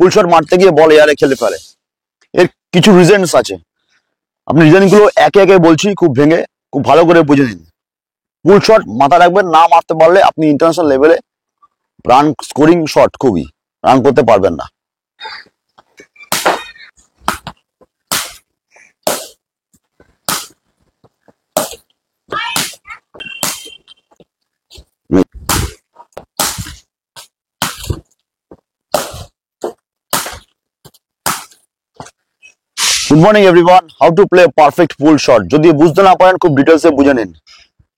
ফুল shot মারতে গিয়ে বল এয়ারে খেলে ফেলে। এর কিছু রিজনস আছে, আপনি রিজনগুলো একে একে বলছি, খুব ভেঙে খুব ভালো করে বুঝে নিন। ফুল শট মাথা রাখবেন, না মারতে পারলে আপনি ইন্টারন্যাশনাল লেভেলে রান স্কোরিং শট খুবই রান করতে পারবেন না। Good morning everyone, how to play perfect pool shot. যদি বুঝতে না পারেন খুব ডিটেলসে বুঝে নিন।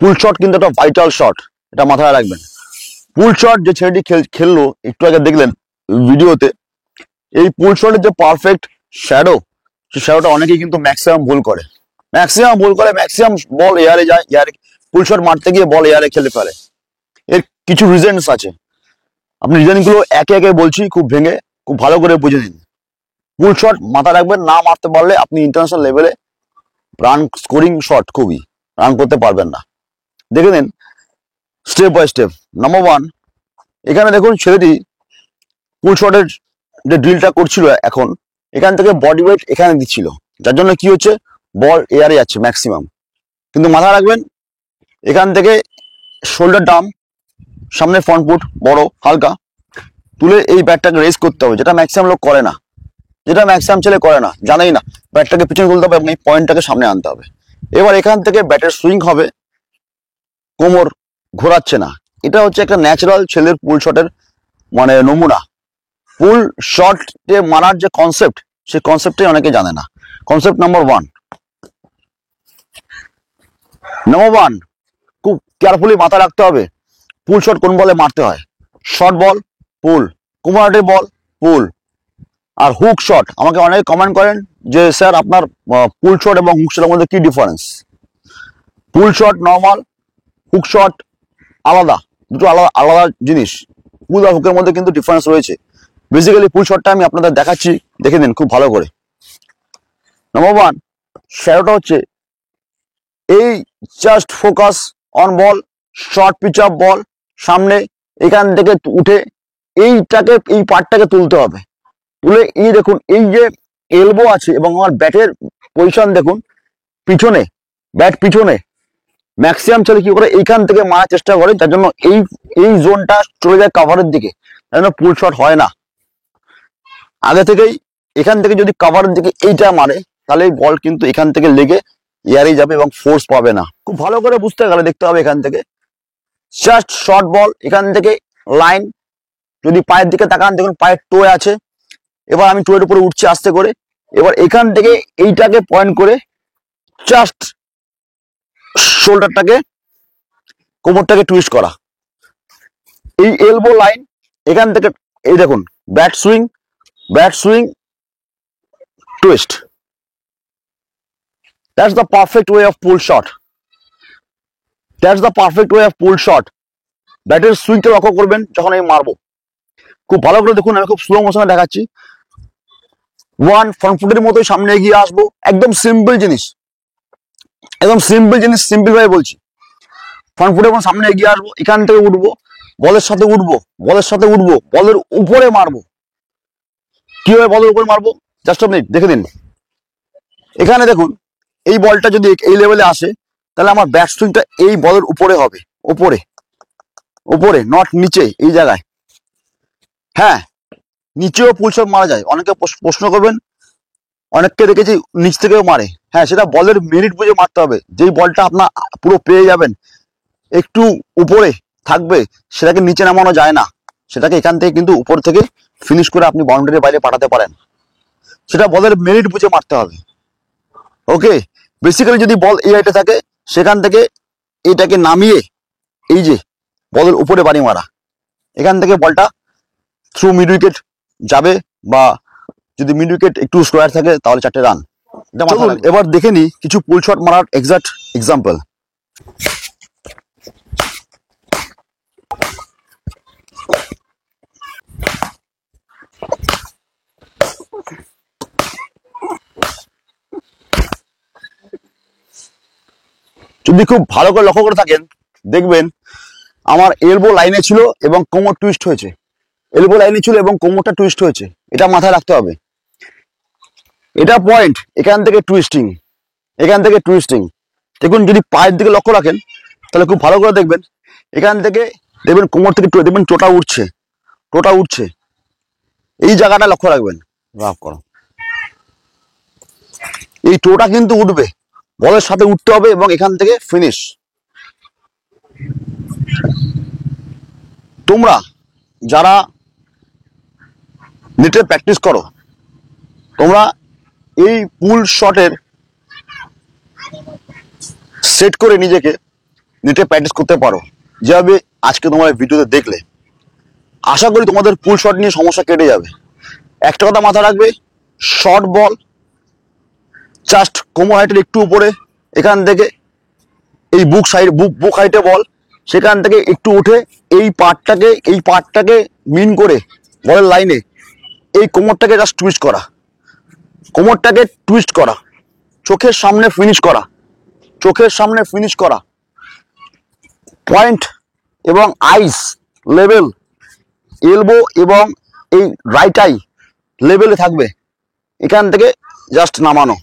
পুল শট কিন্তু একটা ভাইটাল শট, এটা মাথায় রাখবেন। পুল শট যে ছেলেটি খেললো একটু আগে দেখলেন ভিডিওতে, এই পুল শটের যে পারফেক্ট শ্যাডো, সেই শ্যাডোটা অনেকেই কিন্তু ম্যাক্সিমাম ভুল করে, ম্যাক্সিমাম বল এয়ারে যায়, এয়ারে পুল শট মারতে গিয়ে বল এয়ারে খেলে ফেলে। এর কিছু রিজনস আছে, আপনি রিজনগুলো একে একে বলছি, খুব ভেঙে খুব ভালো করে বুঝে নিন। পুল শট মাথা রাখবেন, না মারতে পারলে আপনি ইন্টারন্যাশনাল লেভেলে রান স্কোরিং শট খুবই রান করতে পারবেন না। দেখে নিন step by step. Number one, এখানে দেখুন ছেলেটি পুল শটের যে ড্রিলটা করছিল, এখন এখান থেকে বডি ওয়েট এখানে দিচ্ছিল, যার জন্য কি হচ্ছে, বল এয়ারে যাচ্ছে ম্যাক্সিমাম। কিন্তু মাথা রাখবেন, এখান থেকে শোল্ডার ডাউন, সামনে ফ্রন্ট ফুট বড় হালকা তুলে এই ব্যাটটাকে রেস করতে হবে, যেটা ম্যাক্সিমাম লোক করে না, যেটা ম্যাক্সিমাম ছেলে করে না, জানেই না। ব্যাটটাকে পিছনে তুলতে হবে এবং এই পয়েন্টটাকে সামনে আনতে হবে। এবার এখান থেকে ব্যাটের সুইং হবে, কোমর ঘোরাচ্ছে না। এটা হচ্ছে একটা ন্যাচারাল ছেলের পুল শটের মানে নমুনা। পুল শটে মারার যে কনসেপ্ট, সেই কনসেপ্টটাই অনেকে জানে না। কনসেপ্ট নাম্বার ওয়ান, খুব কেয়ারফুলি মাথা রাখতে হবে পুল শট কোন বলে মারতে হয়। শর্ট বল পুল, কুমারাটে বল পুল, আর হুক শট। আমাকে অনেকে কমেন্ট করেন যে স্যার আপনার পুল শট এবং হুক শটের মধ্যে কি ডিফারেন্স। পুল শট নর্মাল, হুক শট আলাদা, দুটো আলাদা আলাদা জিনিস। পুল আর হুকের মধ্যে কিন্তু ডিফারেন্স রয়েছে। বেসিক্যালি পুল শটটা আমি আপনাদের দেখাচ্ছি, দেখে নিন খুব ভালো করে। নাম্বার ওয়ান, শ্যাডোটা হচ্ছে এই just focus on ball, short pitch up ball, সামনে এখান থেকে উঠে এইটাকে এই পার্টটাকে তুলতে হবে। তুলে এই দেখুন এই যে এলবো আছে এবং আমার ব্যাটের পজিশন দেখুন পিছনে, ব্যাট পিছনে। ম্যাক্সিমাম ছেলে কি করে এইখান থেকে মারার চেষ্টা করে, যার জন্য এই এই জোনটা চলে যায় কাভারের দিকে, যার জন্য পুল শট হয় না। আগে থেকেই এখান থেকে যদি কাভারের দিকে এইটা মারে, তাহলে এই বল কিন্তু এখান থেকে লেগে এয়ারে যাবে এবং ফোর্স পাবে না। খুব ভালো করে বুঝতে গেলে দেখতে হবে এখান থেকে জাস্ট শর্ট বল, এখান থেকে লাইন, যদি পায়ের দিকে তাকান দেখুন পায়ের টো আছে। এবার আমি টোয়ের উপরে উঠছি আস্তে করে, এবার এখান থেকে এইটাকে পয়েন্ট করে জাস্ট শোল্ডারটাকে, কোমরটাকে টুইস্ট করা, এই এলবো লাইন এখান থেকে এই দেখুন bat swing twist. That's the perfect way of pool shot. ব্যাটের সুইংটা লক্ষ্য করবেন যখন আমি মারবো, খুব ভালো করে দেখুন। আমি খুব স্লো মোশনে দেখাচ্ছি। ওয়ান, ফ্রন্ট ফুটের মতোই সামনে এগিয়ে আসবো, একদম সিম্পল জিনিস, সিম্পল ভাবে বলছি। ফ্রন্ট ফুটের মতো সামনে এগিয়ে আসবো, এখান থেকে উঠবো, বলের সাথে উঠবো, বলের উপরে মারবো। কিভাবে বলের উপরে মারবো জাস্ট আপনি দেখে দিন। এখানে দেখুন এই বলটা যদি এই লেভেলে আসে, তাহলে আমার ব্যাট সুইংটা এই বলের উপরে হবে, উপরে নট নিচে, এই জায়গায়। হ্যাঁ, নিচেও পুল শট মারা যায়। অনেকে প্রশ্ন করবেন, অনেককে দেখেছি নিচ থেকেও মারে। হ্যাঁ, সেটা বলের মেরিট বুঝে মারতে হবে। যেই বলটা আপনার পুরো পেয়ে যাবেন, একটু উপরে থাকবে, সেটাকে নিচে নামানো যায় না, সেটাকে এখান থেকে কিন্তু উপর থেকে ফিনিশ করে আপনি বাউন্ডারির বাইরে পাঠাতে পারেন। সেটা বলের মেরিট বুঝে মারতে হবে। ওকে, বেসিক্যালি যদি বল এই হাইটে থাকে, সেখান থেকে এইটাকে নামিয়ে এই যে বলের উপরে বাড়ি মারা, এখান থেকে বলটা থ্রু মিড উইকেট যাবে, বা যদি মিড উইকেট একটু স্কোয়ার থাকে তাহলে 4টে রান। এবার দেখে নি কিছু পুল শট মারার এক্সাক্ট এক্সাম্পল। যদি খুব ভালো করে লক্ষ্য করে থাকেন, দেখবেন আমার এলবো লাইনে ছিল এবং কোমর টুইস্ট হয়েছে, কোমরটা টুইস্ট হয়েছে। এটা মাথায় রাখতে হবে। এটা পয়েন্ট, এখান থেকে টুইস্টিং, এখান থেকে টুইস্টিং। দেখুন যদি পায়ের দিকে লক্ষ্য রাখেন তাহলে খুব ভালো করে দেখবেন, এখান থেকে দেখবেন কোমর থেকে দেখবেন টোটা উঠছে, টোটা উঠছে, এই জায়গাটা লক্ষ্য রাখবেন। রাফ করো, এই টোটা কিন্তু উঠবে, বলের সাথে উঠতে হবে এবং এখান থেকে ফিনিশ। তোমরা যারা নেটে প্র্যাকটিস করো, তোমরা এই পুল শটের সেট করে নিজেকে নেটে প্র্যাকটিস করতে পারো, যেভাবে আজকে তোমরা ভিডিওতে দেখলে। আশা করি তোমাদের পুল শট নিয়ে সমস্যা কেটে যাবে। একটা কথা মাথায় রাখবে, শর্ট বল জাস্ট কোমর হাইটের একটু উপরে, এখান থেকে এই বুক সাইড বুক হাইটে বল, সেখান থেকে একটু উঠে এই পার্টটাকে মিন করে বলের লাইনে এই কোমরটাকে জাস্ট টুইস্ট করা, কোমরটাকে টুইস্ট করা, চোখের সামনে ফিনিশ করা, চোখের সামনে ফিনিশ করা। পয়েন্ট এবং আইস লেভেল, এলবো এবং এই রাইট আই লেভেলে থাকবে, এখান থেকে জাস্ট নামানো।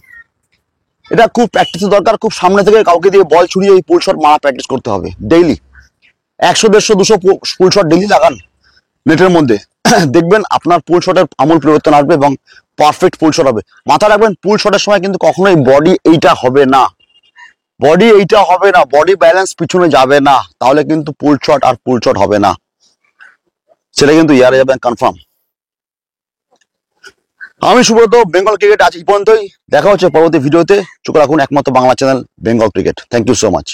এটা খুব প্র্যাকটিসের দরকার, খুব সামনে থেকে কাউকে দিয়ে বল ছুড়িয়ে এই পুল শট মারা প্র্যাকটিস করতে হবে ডেইলি। 100, 150, 200 পুল শট ডেইলি লাগান নেটের মধ্যে, দেখবেন আপনার পুল শটের আমূল পরিবর্তন আসবে এবং পারফেক্ট পুল শট হবে। মাথা রাখবেন, পুল শটের সময় কিন্তু কখনোই বডি এইটা হবে না, বডি এইটা হবে না, বডি ব্যালেন্স পিছনে যাবে না, তাহলে কিন্তু পুল শট আর পুল শট হবে না, সেটা কিন্তু ইয়ারে যাবেন কনফার্ম। আমি সুব্রত, বেঙ্গল ক্রিকেট আজ এই পর্যন্তই। দেখা হচ্ছে পরবর্তী ভিডিওতে। চোখ রাখুন একমাত্র Bangla channel Bengal cricket. Thank you so much.